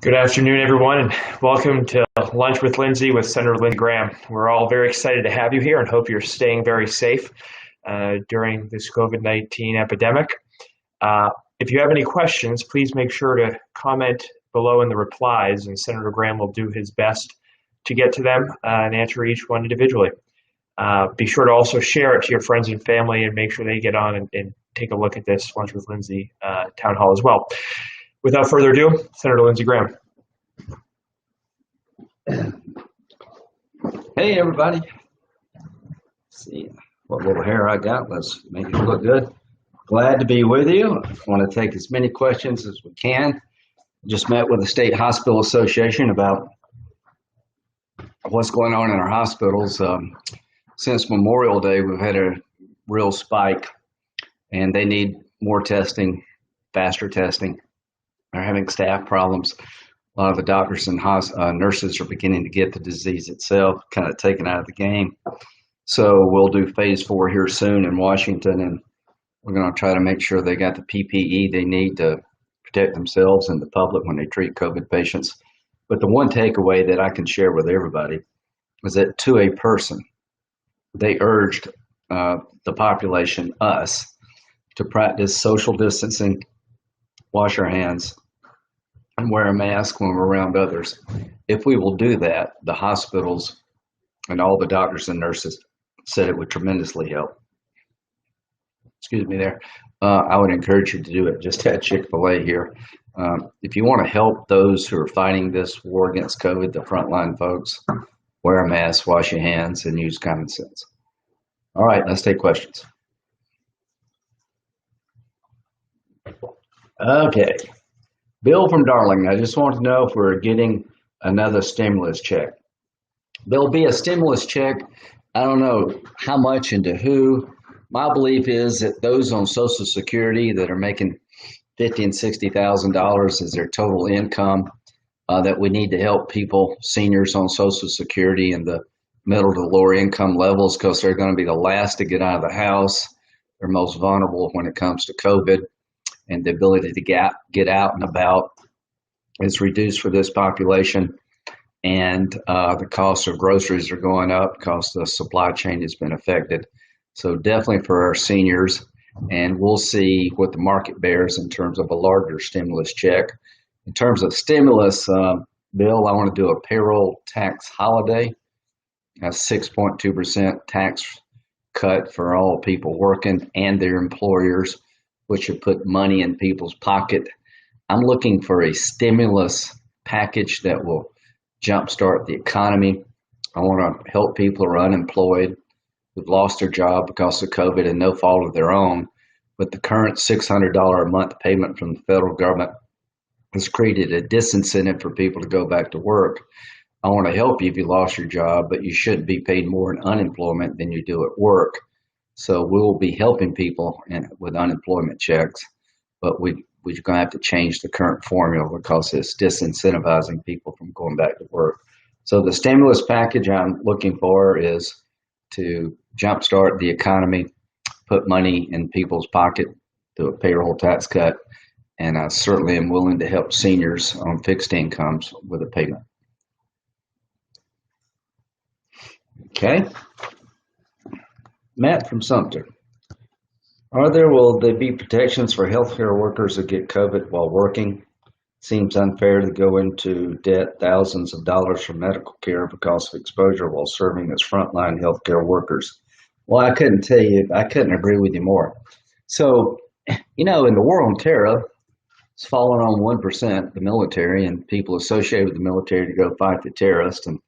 Good afternoon, everyone, and welcome to Lunch with Lindsey with Senator Lindsey Graham. We're all very excited to have you here and hope you're staying very safe during this COVID-19 epidemic. If you have any questions, please make sure to comment below in the replies, and Senator Graham will do his best to get to them and answer each one individually. Be sure to also share it to your friends and family and make sure they get on and take a look at this Lunch with Lindsey town hall as well. Without further ado, Senator Lindsey Graham. Hey, everybody. Let's see what little hair I got. Let's make it look good. Glad to be with you. I want to take as many questions as we can. Just met with the State Hospital Association about what's going on in our hospitals. Since Memorial Day, we've had a real spike, and they need more testing, faster testing. They're having staff problems. A lot of the doctors and nurses are beginning to get the disease itself kind of taken out of the game. So we'll do phase 4 here soon in Washington, and we're going to try to make sure they got the PPE they need to protect themselves and the public when they treat COVID patients. But the one takeaway that I can share with everybody is that to a person, they urged the population, us, to practice social distancing, wash our hands, and wear a mask when we're around others. If we will do that, the hospitals and all the doctors and nurses said it would tremendously help. Excuse me there. I would encourage you to do it. Just had Chick-fil-A here. If you want to help those who are fighting this war against COVID, the frontline folks, wear a mask, wash your hands, and use common sense. All right, let's take questions. Okay. Bill from Darling, I just want to know if we're getting another stimulus check. There'll be a stimulus check. I don't know how much and to who. My belief is that those on Social Security that are making $50,000 and $60,000 as their total income, that we need to help people, seniors on Social Security and the middle to lower income levels, because they're going to be the last to get out of the house. They're most vulnerable when it comes to COVID. And the ability to get out and about is reduced for this population. And the cost of groceries are going up because the supply chain has been affected. So definitely for our seniors. And we'll see what the market bears in terms of a larger stimulus check. In terms of stimulus, Bill, I want to do a payroll tax holiday, a 6.2% tax cut for all people working and their employers, which would put money in people's pocket. I'm looking for a stimulus package that will jumpstart the economy. I want to help people who are unemployed, who've lost their job because of COVID and no fault of their own. But the current $600 a month payment from the federal government has created a disincentive for people to go back to work. I want to help you if you lost your job, but you shouldn't be paid more in unemployment than you do at work. So we will be helping people with unemployment checks, but we're going to have to change the current formula because it's disincentivizing people from going back to work. So the stimulus package I'm looking for is to jumpstart the economy, put money in people's pocket, do a payroll tax cut, and I certainly am willing to help seniors on fixed incomes with a payment. Okay. Matt from Sumter. Will there be protections for healthcare workers that get COVID while working? Seems unfair to go into debt thousands of dollars for medical care because of exposure while serving as frontline healthcare workers. Well, I couldn't agree with you more. So, in the war on terror, it's fallen on 1%, the military and people associated with the military to go fight the terrorists. And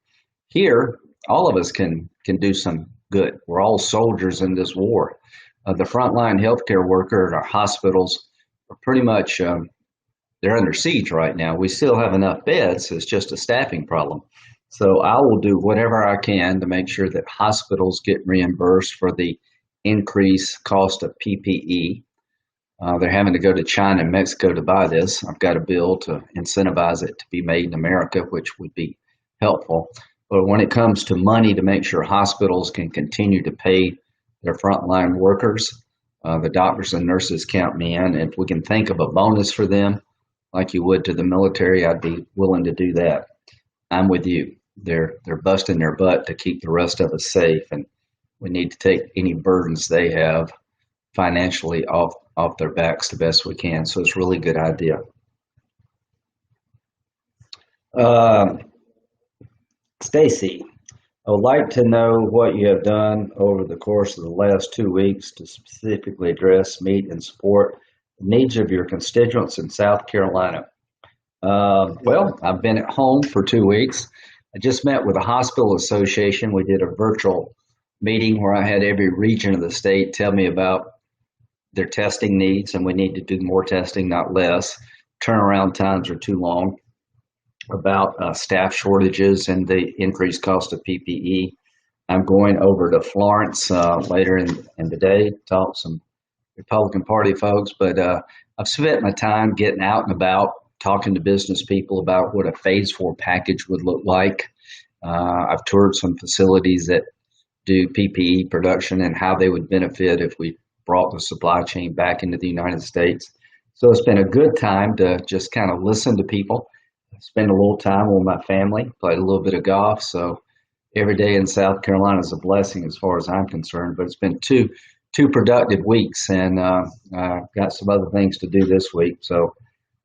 here, all of us can do some good. We're all soldiers in this war. The frontline healthcare worker at our hospitals are pretty much, they're under siege right now. We still have enough beds. It's just a staffing problem. So I will do whatever I can to make sure that hospitals get reimbursed for the increased cost of PPE. They're having to go to China and Mexico to buy this. I've got a bill to incentivize it to be made in America, which would be helpful. But when it comes to money to make sure hospitals can continue to pay their frontline workers, the doctors and nurses count me in. If we can think of a bonus for them, like you would to the military, I'd be willing to do that. I'm with you. They're busting their butt to keep the rest of us safe, and we need to take any burdens they have financially off their backs the best we can. So it's a really good idea. Stacy, I would like to know what you have done over the course of the last 2 weeks to specifically address, meet, and support the needs of your constituents in South Carolina. Well, I've been at home for 2 weeks. I just met with the hospital association. We did a virtual meeting where I had every region of the state tell me about their testing needs, and we need to do more testing, not less. Turnaround times are too long. About staff shortages and the increased cost of PPE. I'm going over to Florence later in the day to talk to some Republican Party folks, but I've spent my time getting out and about, talking to business people about what a phase 4 package would look like. I've toured some facilities that do PPE production and how they would benefit if we brought the supply chain back into the United States. So it's been a good time to just kind of listen to people, spend a little time with my family, played a little bit of golf. So every day in South Carolina is a blessing as far as I'm concerned, but it's been two productive weeks, and got some other things to do this week. So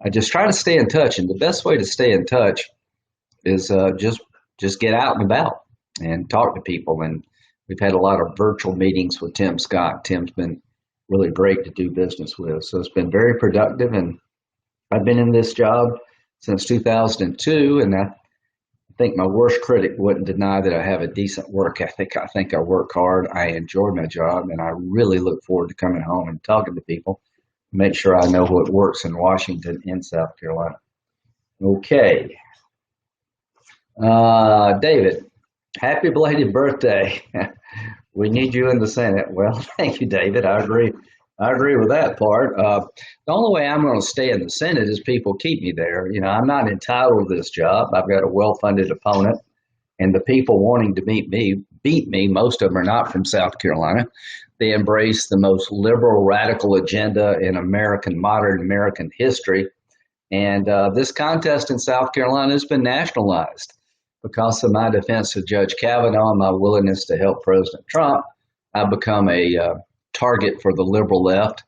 I just try to stay in touch, and the best way to stay in touch is just get out and about and talk to people. And we've had a lot of virtual meetings with Tim Scott. Tim's been really great to do business with. So it's been very productive, and I've been in this job since 2002, and I think my worst critic wouldn't deny that I have a decent work ethic. I think I work hard, I enjoy my job, and I really look forward to coming home and talking to people, make sure I know what works in Washington and South Carolina. Okay. David, happy belated birthday. We need you in the Senate. Well, thank you, David. I agree with that part. The only way I'm going to stay in the Senate is people keep me there. You know, I'm not entitled to this job. I've got a well-funded opponent, and the people wanting to beat me, most of them are not from South Carolina. They embrace the most liberal, radical agenda in modern American history. And this contest in South Carolina has been nationalized. Because of my defense of Judge Kavanaugh and my willingness to help President Trump, I've become a target for the liberal left.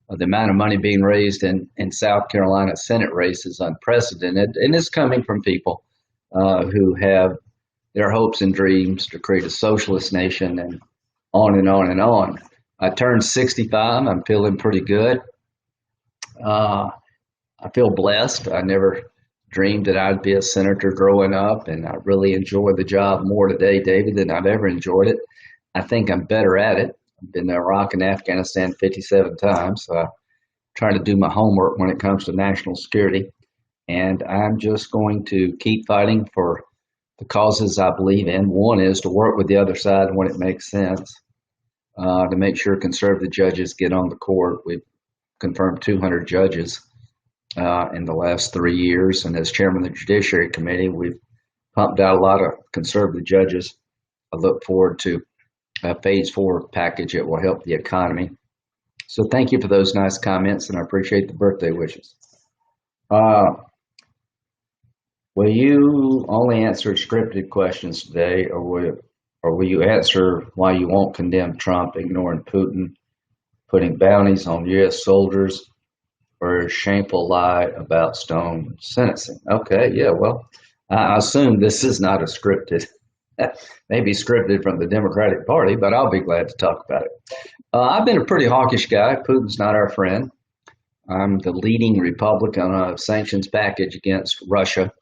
The amount of money being raised in South Carolina Senate race is unprecedented, and it's coming from people who have their hopes and dreams to create a socialist nation, and on and on and on. I turned 65. I'm feeling pretty good. I feel blessed. I never dreamed that I'd be a senator growing up, and I really enjoy the job more today, David, than I've ever enjoyed it. I think I'm better at it. I've been to Iraq and Afghanistan 57 times, so I try to do my homework when it comes to national security. And I'm just going to keep fighting for the causes I believe in. One is to work with the other side when it makes sense, to make sure conservative judges get on the court. We've confirmed 200 judges in the last 3 years, and as chairman of the Judiciary Committee, we've pumped out a lot of conservative judges. I look forward to a phase 4 package that will help the economy. So thank you for those nice comments, and I appreciate the birthday wishes. Will you only answer scripted questions today, or will you answer why you won't condemn Trump ignoring Putin, putting bounties on U.S. soldiers, or a shameful lie about Stone sentencing? Okay, yeah, well, I assume this is not a scripted, maybe scripted from the Democratic Party, but I'll be glad to talk about it. I've been a pretty hawkish guy. Putin's not our friend. I'm the leading Republican on a sanctions package against Russia.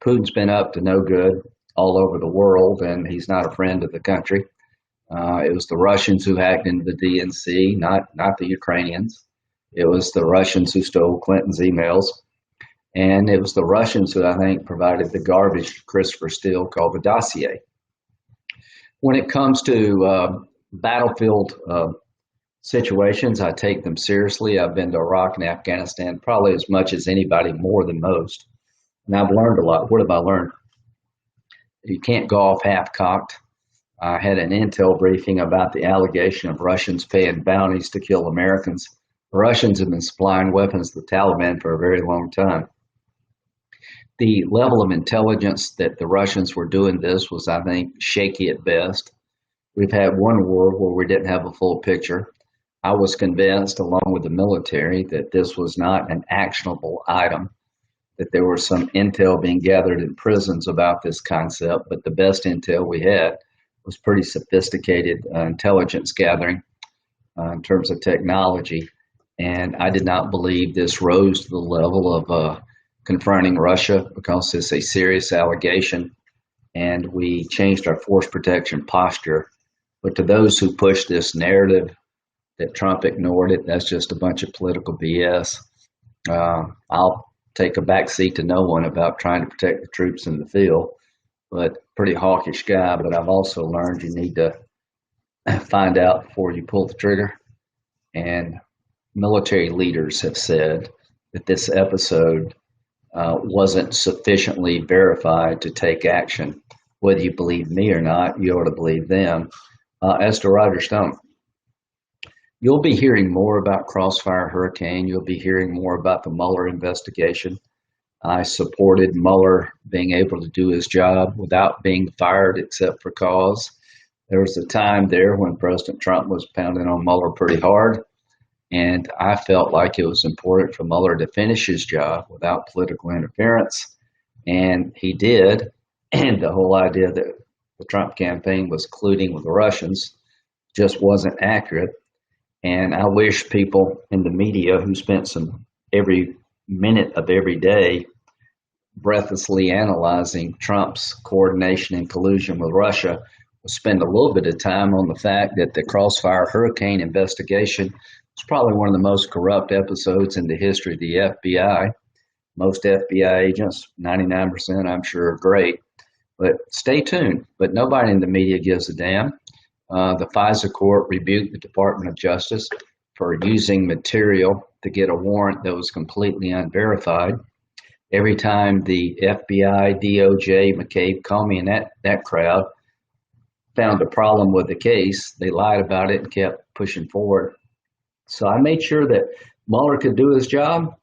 Putin's been up to no good all over the world, and he's not a friend of the country. It was the Russians who hacked into the DNC, not the Ukrainians. It was the Russians who stole Clinton's emails. And it was the Russians who, I think, provided the garbage to Christopher Steele called the dossier. When it comes to battlefield situations, I take them seriously. I've been to Iraq and Afghanistan probably as much as anybody, more than most. And I've learned a lot. What have I learned? You can't go off half-cocked. I had an intel briefing about the allegation of Russians paying bounties to kill Americans. The Russians have been supplying weapons to the Taliban for a very long time. the level of intelligence that the Russians were doing this was, I think, shaky at best. We've had one war where we didn't have a full picture. I was convinced, along with the military, that this was not an actionable item, that there was some intel being gathered in prisons about this concept, but the best intel we had was pretty sophisticated intelligence gathering in terms of technology. And I did not believe this rose to the level of confronting Russia because it's a serious allegation, and we changed our force protection posture. But to those who push this narrative that Trump ignored it, that's just a bunch of political BS. I'll take a backseat to no one about trying to protect the troops in the field, but pretty hawkish guy. But I've also learned you need to find out before you pull the trigger. And military leaders have said that this episode wasn't sufficiently verified to take action. Whether you believe me or not, you ought to believe them. As to Roger Stone, you'll be hearing more about Crossfire Hurricane. You'll be hearing more about the Mueller investigation. I supported Mueller being able to do his job without being fired except for cause. There was a time there when President Trump was pounding on Mueller pretty hard, and I felt like it was important for Mueller to finish his job without political interference, and he did. And the whole idea that the Trump campaign was colluding with the Russians just wasn't accurate. And I wish people in the media who spent every minute of every day breathlessly analyzing Trump's coordination and collusion with Russia would spend a little bit of time on the fact that the Crossfire Hurricane investigation was probably one of the most corrupt episodes in the history of the FBI. Most FBI agents, 99%, I'm sure, are great. But stay tuned. But nobody in the media gives a damn. The FISA court rebuked the Department of Justice for using material to get a warrant that was completely unverified. Every time the FBI, DOJ, McCabe, Comey, and that crowd found a problem with the case, they lied about it and kept pushing forward. So I made sure that Mueller could do his job.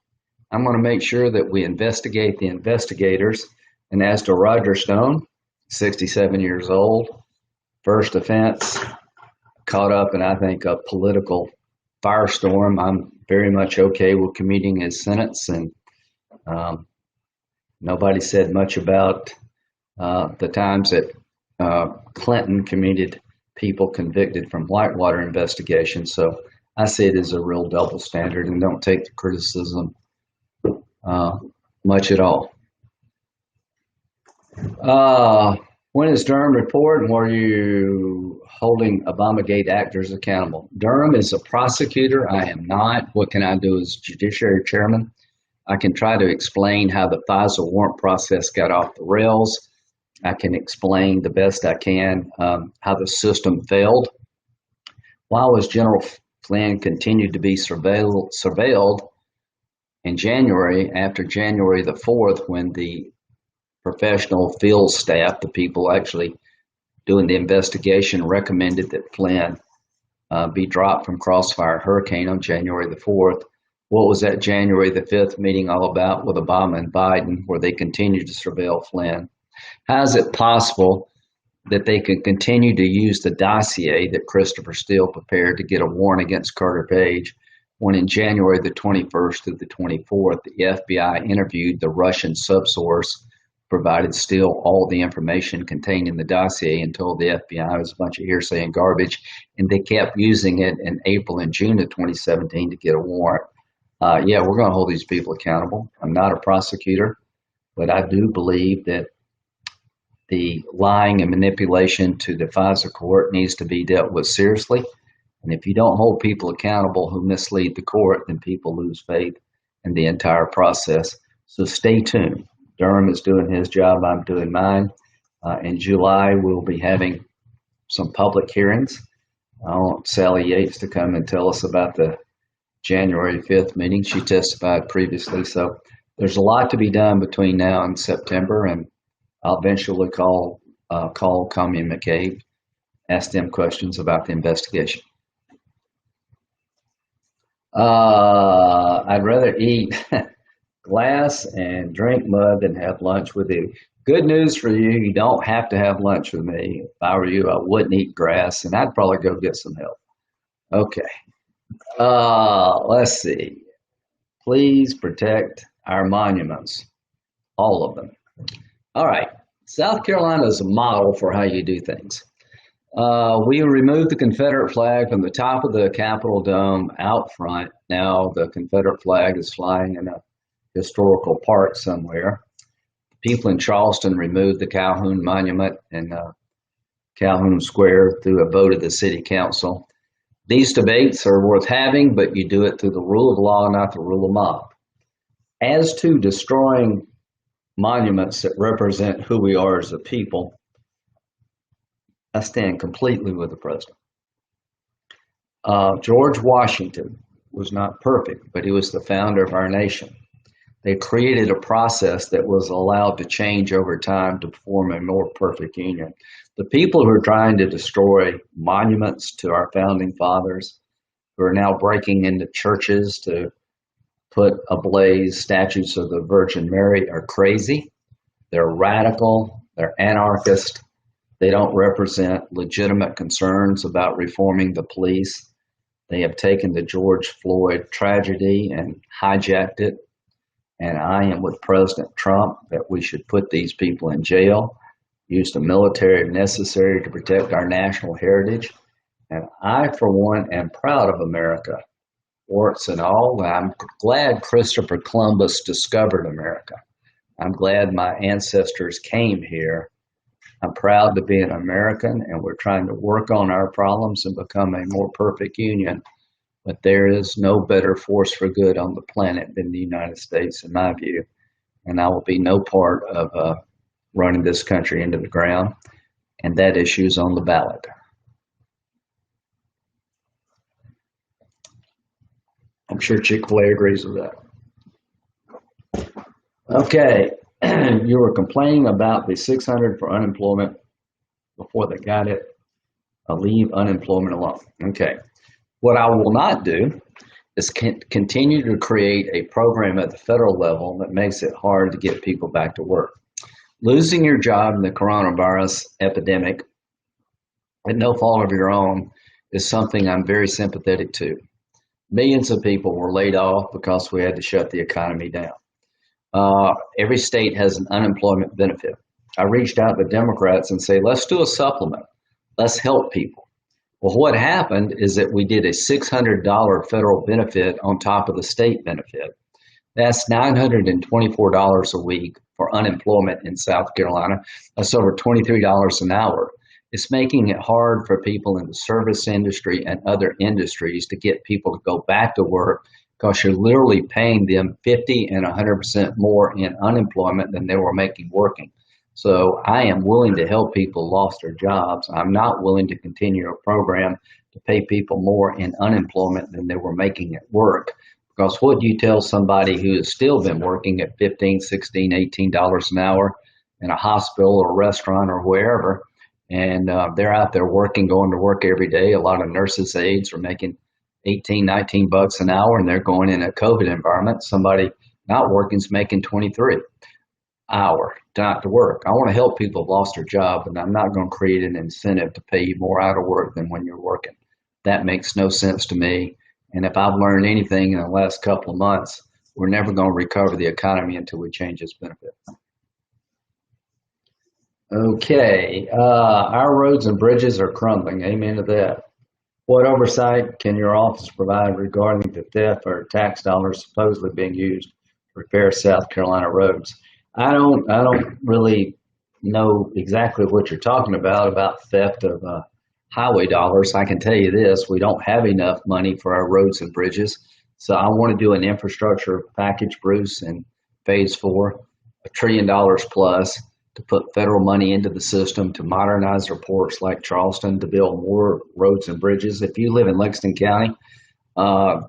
I'm going to make sure that we investigate the investigators. And as to Roger Stone, 67 years old, first offense, caught up in, I think, a political firestorm. I'm very much okay with commuting his sentence, and nobody said much about the times that Clinton commuted people convicted from Whitewater investigations. So I see it as a real double standard and don't take the criticism much at all. When is Durham report, and were you holding Obamagate actors accountable? Durham is a prosecutor. I am not. What can I do as Judiciary Chairman? I can try to explain how the FISA warrant process got off the rails. I can explain the best I can how the system failed. Why was General Flynn continued to be surveilled in January, after January the 4th, when the professional field staff, the people actually doing the investigation, recommended that Flynn be dropped from Crossfire Hurricane on January the 4th. What was that January the 5th meeting all about with Obama and Biden, where they continued to surveil Flynn? How is it possible that they could continue to use the dossier that Christopher Steele prepared to get a warrant against Carter Page, when in January the 21st through the 24th, the FBI interviewed the Russian subsource, provided Steele all the information contained in the dossier, and told the FBI it was a bunch of hearsay and garbage, and they kept using it in April and June of 2017 to get a warrant. Yeah, we're going to hold these people accountable. I'm not a prosecutor, but I do believe that the lying and manipulation to the FISA court needs to be dealt with seriously. And if you don't hold people accountable who mislead the court, then people lose faith in the entire process. So stay tuned. Durham is doing his job. I'm doing mine. In July, we'll be having some public hearings. I want Sally Yates to come and tell us about the January 5th meeting. She testified previously. So there's a lot to be done between now and September, and I'll eventually call Comey and McCabe, ask them questions about the investigation. I'd rather eat glass and drink mud than have lunch with you. Good news for you, you don't have to have lunch with me. If I were you, I wouldn't eat grass, and I'd probably go get some help. Okay. Let's see. Please protect our monuments, all of them. All right. South Carolina is a model for how you do things. We removed the Confederate flag from the top of the Capitol dome out front. Now the Confederate flag is flying in a historical park somewhere. People in Charleston removed the Calhoun Monument in Calhoun Square through a vote of the city council. These debates are worth having, but you do it through the rule of law, not the rule of mob. As to destroying monuments that represent who we are as a people, I stand completely with the president. George Washington was not perfect, but he was the founder of our nation. They created a process that was allowed to change over time to form a more perfect union. The people who are trying to destroy monuments to our founding fathers, who are now breaking into churches to put ablaze statues of the Virgin Mary, are crazy. They're radical. They're anarchist. They don't represent legitimate concerns about reforming the police. They have taken the George Floyd tragedy and hijacked it. And I am with President Trump that we should put these people in jail, use the military if necessary to protect our national heritage. And I, for one, am proud of America, warts and all. I'm glad Christopher Columbus discovered America. I'm glad my ancestors came here. I'm proud to be an American, and we're trying to work on our problems and become a more perfect union. But there is no better force for good on the planet than the United States, in my view. And I will be no part of running this country into the ground. And that issue is on the ballot. I'm sure Chick-fil-A agrees with that. Okay, you were complaining about the 600 for unemployment before they got it. I'll leave unemployment alone. Okay. What I will not do is continue to create a program at the federal level that makes it hard to get people back to work. Losing your job in the coronavirus epidemic at no fault of your own is something I'm very sympathetic to. Millions of people were laid off because we had to shut the economy down. Every state has an unemployment benefit. I reached out to Democrats and say, let's do a supplement. Let's help people. Well, what happened is that we did a $600 federal benefit on top of the state benefit. That's $924 a week for unemployment in South Carolina. That's over $23 an hour. It's making it hard for people in the service industry and other industries to get people to go back to work because you're literally paying them 50 and 100% more in unemployment than they were making working. So I am willing to help people who lost their jobs. I'm not willing to continue a program to pay people more in unemployment than they were making at work. Because what do you tell somebody who has still been working at $15, $16, $18 an hour in a hospital or a restaurant or wherever, and they're out there working, going to work every day. A lot of nurses' aides are making 18, 19 bucks an hour, and they're going in a COVID environment. Somebody not working is making 23 hour not to work. I want to help people who've lost their job, and I'm not going to create an incentive to pay you more out of work than when you're working. That makes no sense to me. And if I've learned anything in the last couple of months, we're never going to recover the economy until we change this benefit. Okay, our roads and bridges are crumbling. Amen to that. What oversight can your office provide regarding the theft or tax dollars supposedly being used to repair South Carolina roads? I don't really know exactly what you're talking about theft of highway dollars. I can tell you this: we don't have enough money for our roads and bridges. So I want to do an infrastructure package, Bruce, in phase 4, $1 trillion plus, to put federal money into the system to modernize our ports like Charleston, to build more roads and bridges. If you live in Lexington County,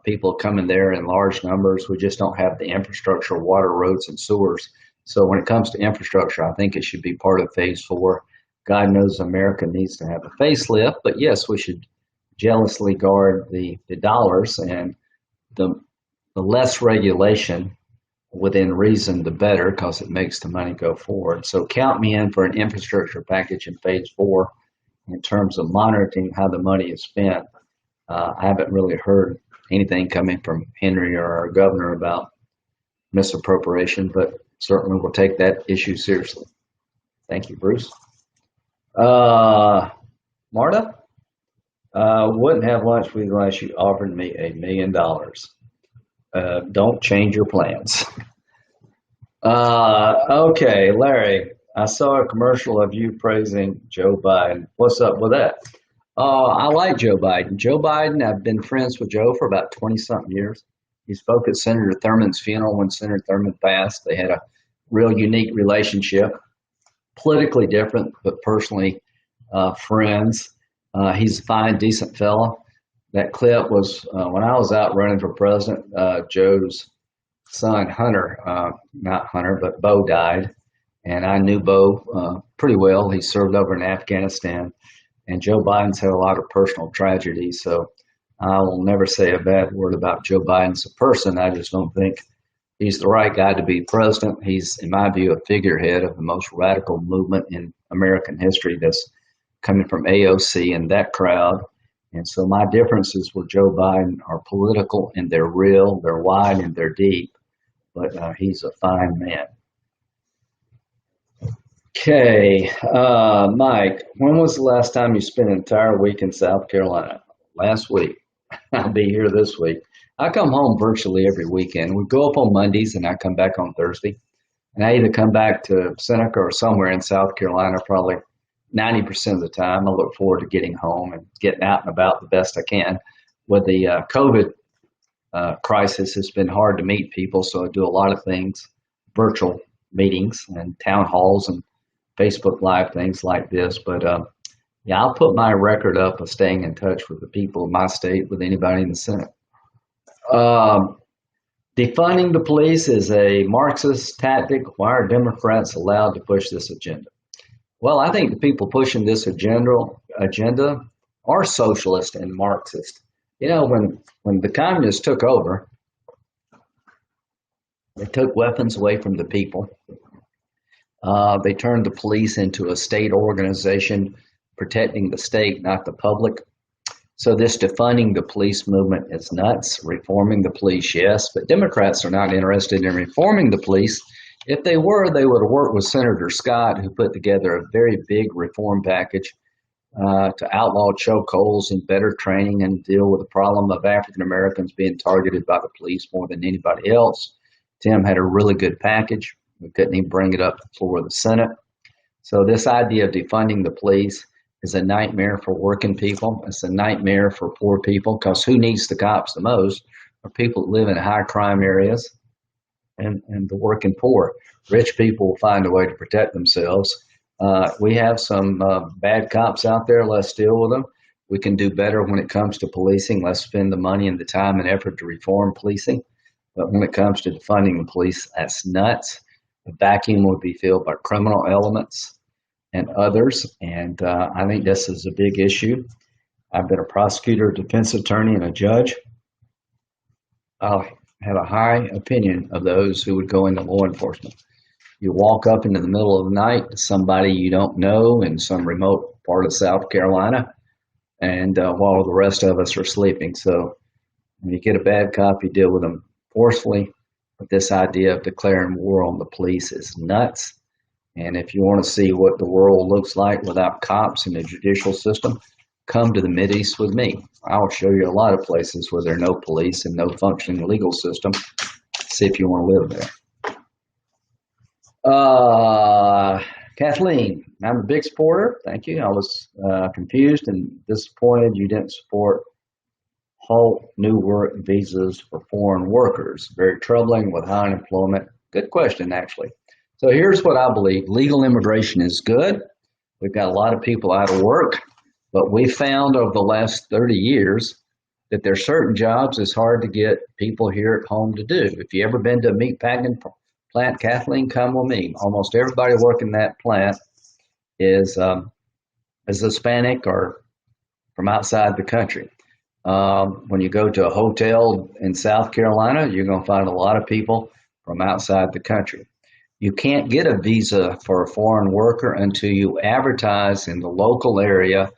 people come in there in large numbers. We just don't have the infrastructure, water, roads, and sewers. So when it comes to infrastructure, I think it should be part of phase 4. God knows America needs to have a facelift, but yes, we should jealously guard the dollars, and the less regulation within reason, the better, because it makes the money go forward. So count me in for an infrastructure package in phase 4 in terms of monitoring how the money is spent. I haven't really heard anything coming from Henry or our governor about misappropriation, but certainly we'll take that issue seriously. Thank you, Bruce. Marta, wouldn't have lunch with you unless you offered me $1 million. Don't change your plans. Okay, Larry, I saw a commercial of you praising Joe Biden. What's up with that? I like Joe Biden. Joe Biden, I've been friends with Joe for about 20-something years. He spoke at Senator Thurman's funeral when Senator Thurman passed. They had a real unique relationship, politically different, but personally friends. He's a fine, decent fellow. That clip was when I was out running for president, Joe's son, Hunter, not Hunter, but Bo died. And I knew Bo pretty well. He served over in Afghanistan. And Joe Biden's had a lot of personal tragedy. So I will never say a bad word about Joe Biden as a person. I just don't think he's the right guy to be president. He's, in my view, a figurehead of the most radical movement in American history that's coming from AOC and that crowd. And so my differences with Joe Biden are political and they're real, they're wide and they're deep, but he's a fine man. Okay, Mike, when was the last time you spent an entire week in South Carolina? Last week. I'll be here this week. I come home virtually every weekend. We go up on Mondays and I come back on Thursday. And I either come back to Seneca or somewhere in South Carolina, probably 90% of the time. I look forward to getting home and getting out and about the best I can. With the COVID crisis, it's been hard to meet people, so I do a lot of things, virtual meetings and town halls and Facebook Live, things like this. But yeah, I'll put my record up of staying in touch with the people of my state, with anybody in the Senate. Defunding the police is a Marxist tactic. Why are Democrats allowed to push this agenda? Well, I think the people pushing this agenda are socialist and Marxist. You know, when the communists took over, they took weapons away from the people. They turned the police into a state organization protecting the state, not the public. So this defunding the police movement is nuts. Reforming the police, yes, but Democrats are not interested in reforming the police. If they were, they would have worked with Senator Scott, who put together a very big reform package to outlaw chokeholds and better training and deal with the problem of African Americans being targeted by the police more than anybody else. Tim had a really good package. We couldn't even bring it up to the floor of the Senate. So this idea of defunding the police is a nightmare for working people. It's a nightmare for poor people, because who needs the cops the most are people that live in high crime areas and the working poor. Rich people will find a way to protect themselves. We have some bad cops out there. Let's deal with them. We can do better when it comes to policing. Let's spend the money and the time and effort to reform policing. But when it comes to defunding the police, that's nuts. The vacuum would be filled by criminal elements and others. And I think this is a big issue. I've been a prosecutor, defense attorney, and a judge. I have a high opinion of those who would go into law enforcement. You walk up into the middle of the night to somebody you don't know in some remote part of South Carolina, and while the rest of us are sleeping. So when you get a bad cop, you deal with them forcefully. But this idea of declaring war on the police is nuts. And if you want to see what the world looks like without cops in the judicial system, come to the Mideast with me. I'll show you a lot of places where there are no police and no functioning legal system. See if you want to live there. Kathleen, I'm a big supporter. Thank you. I was confused and disappointed you didn't support halt new work visas for foreign workers. Very troubling with high unemployment. Good question, actually. So here's what I believe. Legal immigration is good. We've got a lot of people out of work, but we found over the last 30 years that there are certain jobs it's hard to get people here at home to do. If you ever been to a meat packing plant, Kathleen, come with me. Almost everybody working that plant is Hispanic or from outside the country. When you go to a hotel in South Carolina, you're going to find a lot of people from outside the country. You can't get a visa for a foreign worker until you advertise in the local area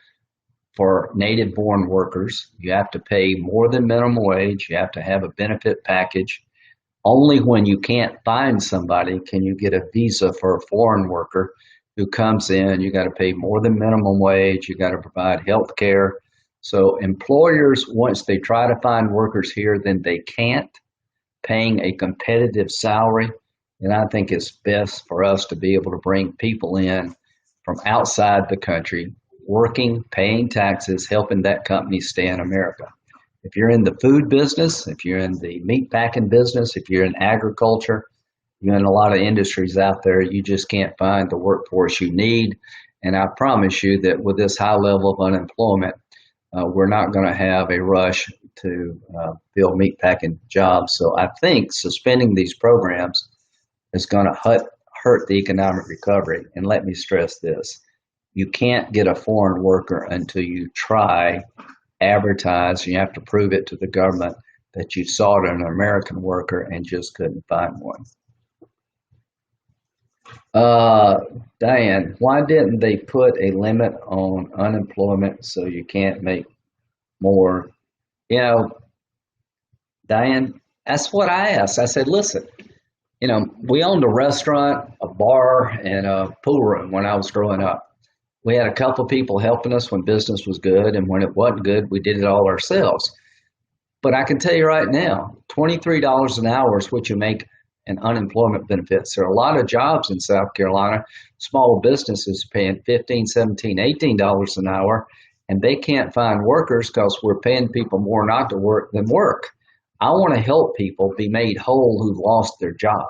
for native-born workers. You have to pay more than minimum wage. You have to have a benefit package. Only when you can't find somebody can you get a visa for a foreign worker who comes in. You got to pay more than minimum wage. You got to provide health care. So employers, once they try to find workers here, then they can't, paying a competitive salary. And I think it's best for us to be able to bring people in from outside the country, working, paying taxes, helping that company stay in America. If you're in the food business, if you're in the meat packing business, if you're in agriculture, you're in a lot of industries out there, you just can't find the workforce you need. And I promise you that with this high level of unemployment, we're not going to have a rush to fill meat packing jobs. So I think suspending these programs is going to hurt the economic recovery. And let me stress this. You can't get a foreign worker until you try, advertise. You have to prove it to the government that you sought an American worker and just couldn't find one. Diane, why didn't they put a limit on unemployment so you can't make more? You know, Diane, that's what I asked. I said, listen, you know, we owned a restaurant, a bar, and a pool room when I was growing up. We had a couple of people helping us when business was good, and when it wasn't good, we did it all ourselves. But I can tell you right now, $23 an hour is what you make in unemployment benefits. There are a lot of jobs in South Carolina, small businesses paying $15, $17, $18 an hour, and they can't find workers because we're paying people more not to work than work. I want to help people be made whole who've lost their job.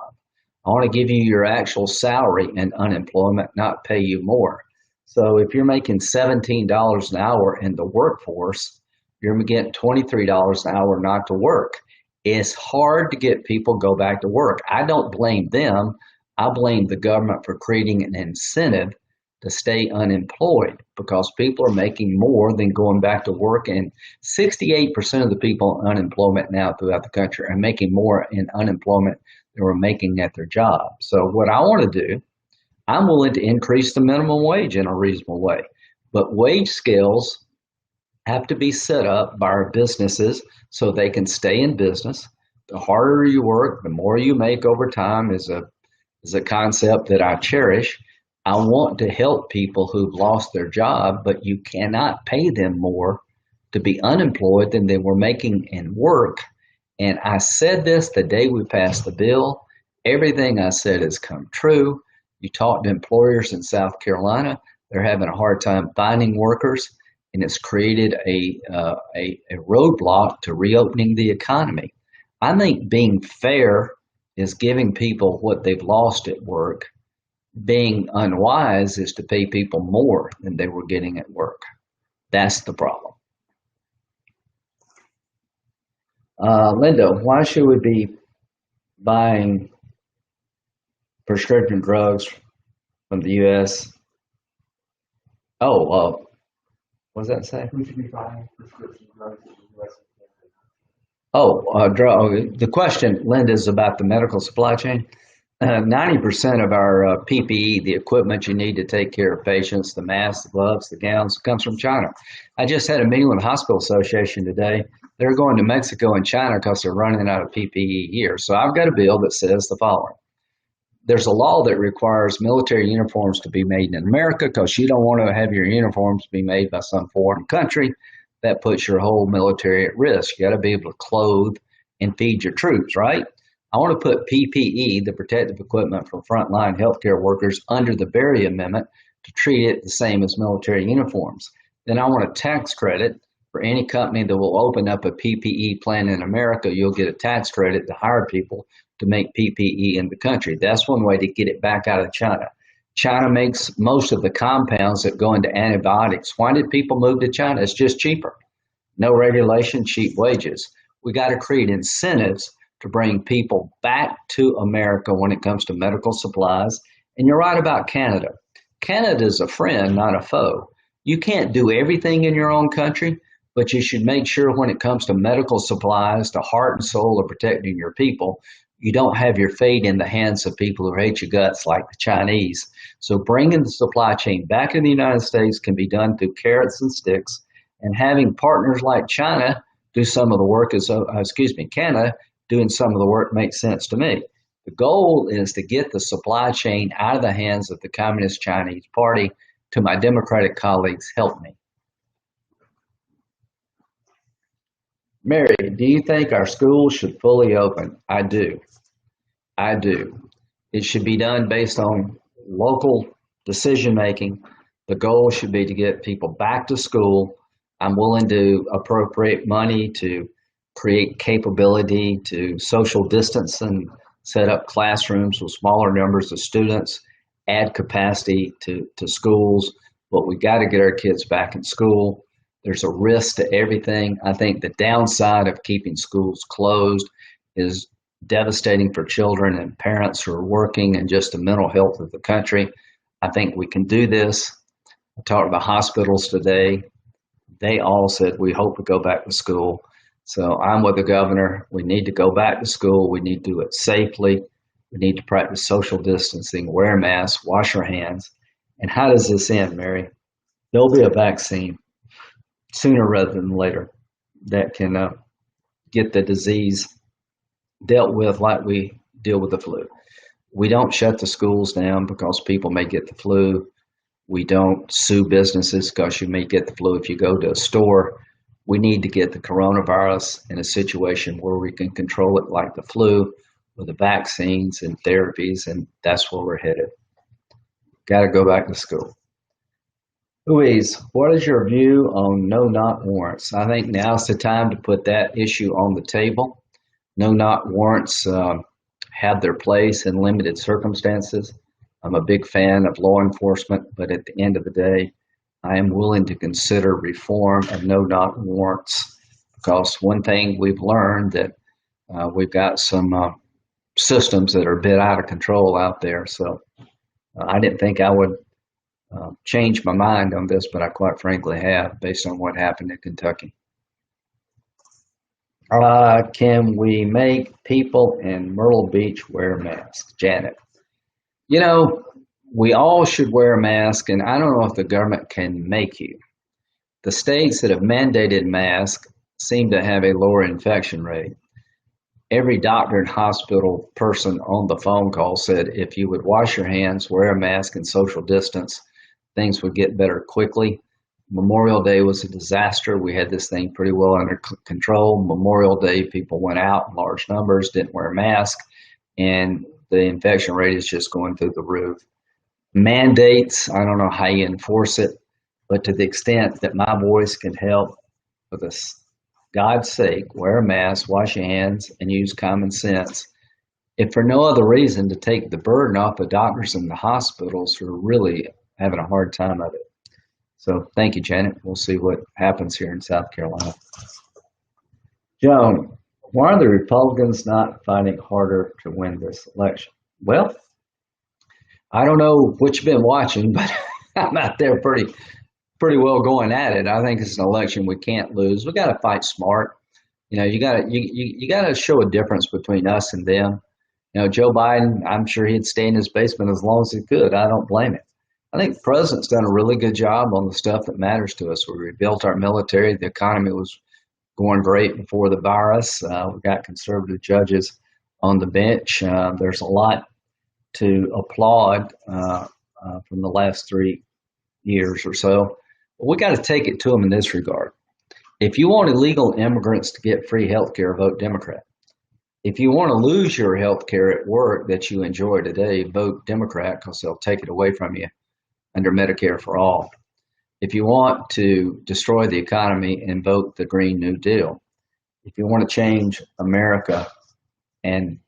I want to give you your actual salary in unemployment, not pay you more. So if you're making $17 an hour in the workforce, you're getting $23 an hour not to work. It's hard to get people to go back to work. I don't blame them. I blame the government for creating an incentive to stay unemployed because people are making more than going back to work. And 68% of the people in unemployment now throughout the country are making more in unemployment than we're making at their job. So what I want to do, I'm willing to increase the minimum wage in a reasonable way, but wage scales have to be set up by our businesses so they can stay in business. The harder you work, the more you make over time is a concept that I cherish. I want to help people who've lost their job, but you cannot pay them more to be unemployed than they were making in work. And I said this the day we passed the bill. Everything I said has come true. You talk to employers in South Carolina, they're having a hard time finding workers, and it's created a roadblock to reopening the economy. I think being fair is giving people what they've lost at work. Being unwise is to pay people more than they were getting at work. That's the problem. Linda, why should we be buying prescription drugs from the U.S.? What does that say? We should be buying prescription drugs in the U.S. The question, Linda, is about the medical supply chain. 90% of our PPE, the equipment you need to take care of patients, the masks, the gloves, the gowns, comes from China. I just had a meeting with the Hospital Association today. They're going to Mexico and China because they're running out of PPE here. So I've got a bill that says the following. There's a law that requires military uniforms to be made in America because you don't want to have your uniforms be made by some foreign country. That puts your whole military at risk. You got to be able to clothe and feed your troops, right? I want to put PPE, the protective equipment for frontline healthcare workers, under the Berry Amendment to treat it the same as military uniforms. Then I want a tax credit for any company that will open up a PPE plant in America. You'll get a tax credit to hire people to make PPE in the country. That's one way to get it back out of China. China makes most of the compounds that go into antibiotics. Why did people move to China? It's just cheaper. No regulation, cheap wages. We got to create incentives to bring people back to America when it comes to medical supplies. And you're right about Canada. Canada is a friend, not a foe. You can't do everything in your own country, but you should make sure when it comes to medical supplies, the heart and soul of protecting your people, you don't have your fate in the hands of people who hate your guts like the Chinese. So bringing the supply chain back in the United States can be done through carrots and sticks, and having partners like China do some of the work Canada doing some of the work makes sense to me. The goal is to get the supply chain out of the hands of the Communist Chinese Party. To my Democratic colleagues, help me. Mary, do you think our schools should fully open? I do. I do. It should be done based on local decision making. The goal should be to get people back to school. I'm willing to appropriate money to create capability to social distance and set up classrooms with smaller numbers of students, add capacity to schools, but we got to get our kids back in school. There's a risk to everything. I think the downside of keeping schools closed is devastating for children and parents who are working and just the mental health of the country. I think we can do this. I talked about hospitals today. They all said, we hope to go back to school. So I'm with the governor. We need to go back to school. We need to do it safely. We need to practice social distancing, wear masks, wash our hands. And how does this end, Mary? There'll be a vaccine sooner rather than later that can get the disease dealt with like we deal with the flu. We don't shut the schools down because people may get the flu. We don't sue businesses because you may get the flu if you go to a store. We need to get the coronavirus in a situation where we can control it like the flu with the vaccines and therapies, and that's where we're headed. Got to go back to school. Louise, what is your view on no-knock warrants? I think now's the time to put that issue on the table. No-knock warrants have their place in limited circumstances. I'm a big fan of law enforcement, but at the end of the day, I am willing to consider reform of no-knock warrants, because one thing we've learned that we've got some systems that are a bit out of control out there. So I didn't think I would change my mind on this, but I quite frankly have, based on what happened in Kentucky. Can we make people in Myrtle Beach wear masks? Janet. You know, we all should wear a mask, and I don't know if the government can make you. The states that have mandated masks seem to have a lower infection rate. Every doctor and hospital person on the phone call said if you would wash your hands, wear a mask, and social distance, things would get better quickly. Memorial Day was a disaster. We had this thing pretty well under control. Memorial Day, people went out in large numbers, didn't wear masks, and the infection rate is just going through the roof. Mandates, I don't know how you enforce it, but to the extent that my voice can help, for this God's sake, wear a mask, wash your hands, and use common sense. If for no other reason, to take the burden off the doctors and the hospitals who are really having a hard time of it. So thank you, Janet. We'll see what happens here in South Carolina. Joan, why are the Republicans not fighting harder to win this election? Well, I don't know what you've been watching, but I'm out there pretty well going at it. I think it's an election we can't lose. We got to fight smart. You know, you got to show a difference between us and them. You know, Joe Biden, I'm sure he'd stay in his basement as long as he could. I don't blame him. I think the president's done a really good job on the stuff that matters to us. We rebuilt our military. The economy was going great before the virus. We got conservative judges on the bench. There's a lot to applaud from the last 3 years or so. But we got to take it to them in this regard. If you want illegal immigrants to get free health care, vote Democrat. If you want to lose your health care at work that you enjoy today, vote Democrat, because they'll take it away from you under Medicare for All. If you want to destroy the economy, and vote the Green New Deal. If you want to change America and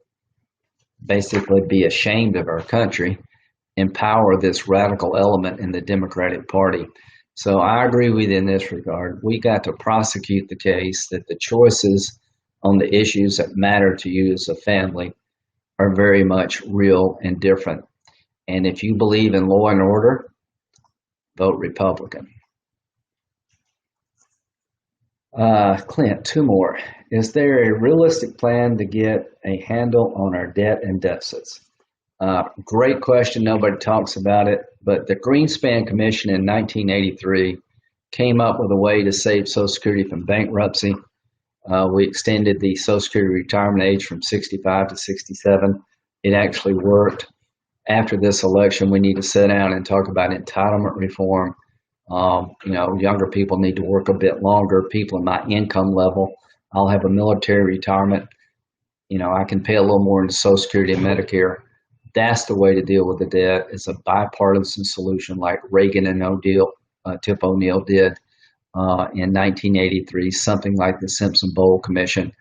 basically be ashamed of our country, empower this radical element in the Democratic Party. So I agree with you in this regard. We got to prosecute the case that the choices on the issues that matter to you as a family are very much real and different. And if you believe in law and order, vote Republican. Clint, two more. Is there a realistic plan to get a handle on our debt and deficits? Great question. Nobody talks about it, but the Greenspan Commission in 1983 came up with a way to save Social Security from bankruptcy. We extended the Social Security retirement age from 65 to 67. It actually worked. After this election, we need to sit down and talk about entitlement reform. Younger people need to work a bit longer. People in my income level, I'll have a military retirement. I can pay a little more into Social Security and Medicare. That's the way to deal with the debt. It's a bipartisan solution like Reagan and Tip O'Neill did in 1983, something like the Simpson-Bowles Commission.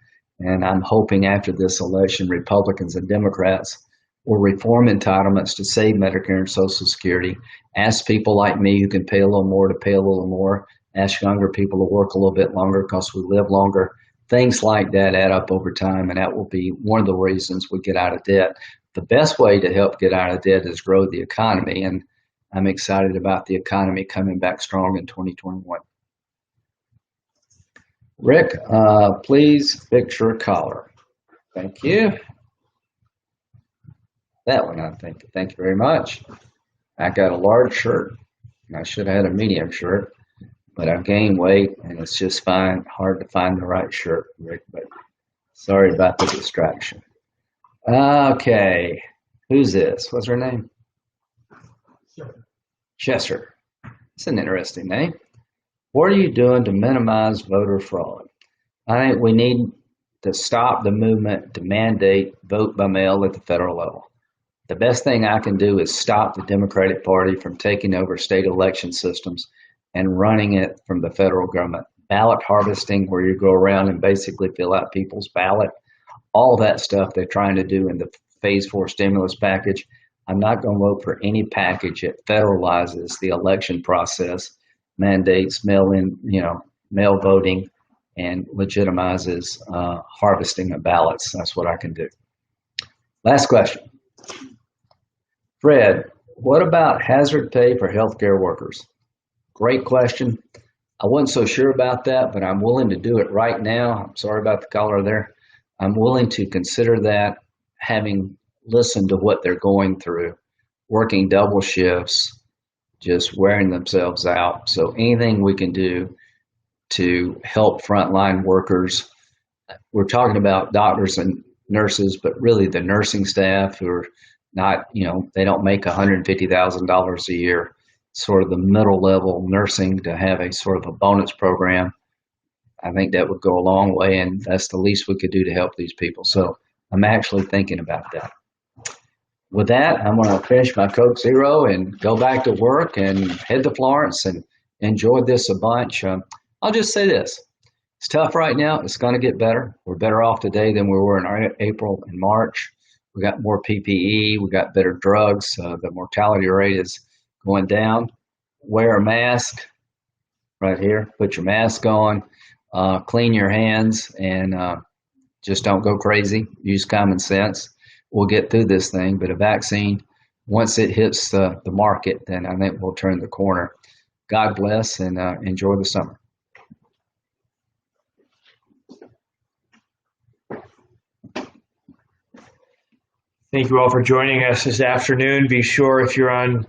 And I'm hoping after this election, Republicans and Democrats will reform entitlements to save Medicare and Social Security. Ask people like me who can pay a little more to pay a little more. Ask younger people to work a little bit longer because we live longer. Things like that add up over time, and that will be one of the reasons we get out of debt. The best way to help get out of debt is grow the economy, and I'm excited about the economy coming back strong in 2021. Rick, please picture a collar. Thank you. That one, I think. Thank you very much. I got a large shirt. I should have had a medium shirt, but I've gained weight, and it's just fine. Hard to find the right shirt, Rick, but sorry about the distraction. Okay. Who's this? What's her name? Chester. It's an interesting name. What are you doing to minimize voter fraud? I think we need to stop the movement to mandate vote by mail at the federal level. The best thing I can do is stop the Democratic Party from taking over state election systems and running it from the federal government. Ballot harvesting, where you go around and basically fill out people's ballot, all that stuff they're trying to do in the Phase 4 stimulus package. I'm not going to vote for any package that federalizes the election process, mandates mail voting, and legitimizes harvesting of ballots. That's what I can do. Last question. Fred, what about hazard pay for healthcare workers? Great question. I wasn't so sure about that, but I'm willing to do it right now. I'm sorry about the color there. I'm willing to consider that, having listened to what they're going through, working double shifts, just wearing themselves out. So anything we can do to help frontline workers. We're talking about doctors and nurses, but really the nursing staff who are not, they don't make $150,000 a year, sort of the middle level nursing, to have a sort of a bonus program. I think that would go a long way, and that's the least we could do to help these people. So I'm actually thinking about that. With that, I'm going to finish my Coke Zero and go back to work and head to Florence and enjoy this a bunch. I'll just say this. It's tough right now. It's going to get better. We're better off today than we were in April and March. We got more PPE. We got better drugs. The mortality rate is going down. Wear a mask right here. Put your mask on. Clean your hands, and just don't go crazy. Use common sense. We'll get through this thing, but a vaccine, once it hits the market, then I think we'll turn the corner. God bless, and enjoy the summer. Thank you all for joining us this afternoon. Be sure, if you're on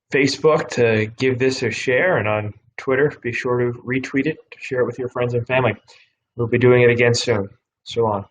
Facebook, to give this a share, and on Twitter, be sure to retweet it, to share it with your friends and family. We'll be doing it again soon. So long.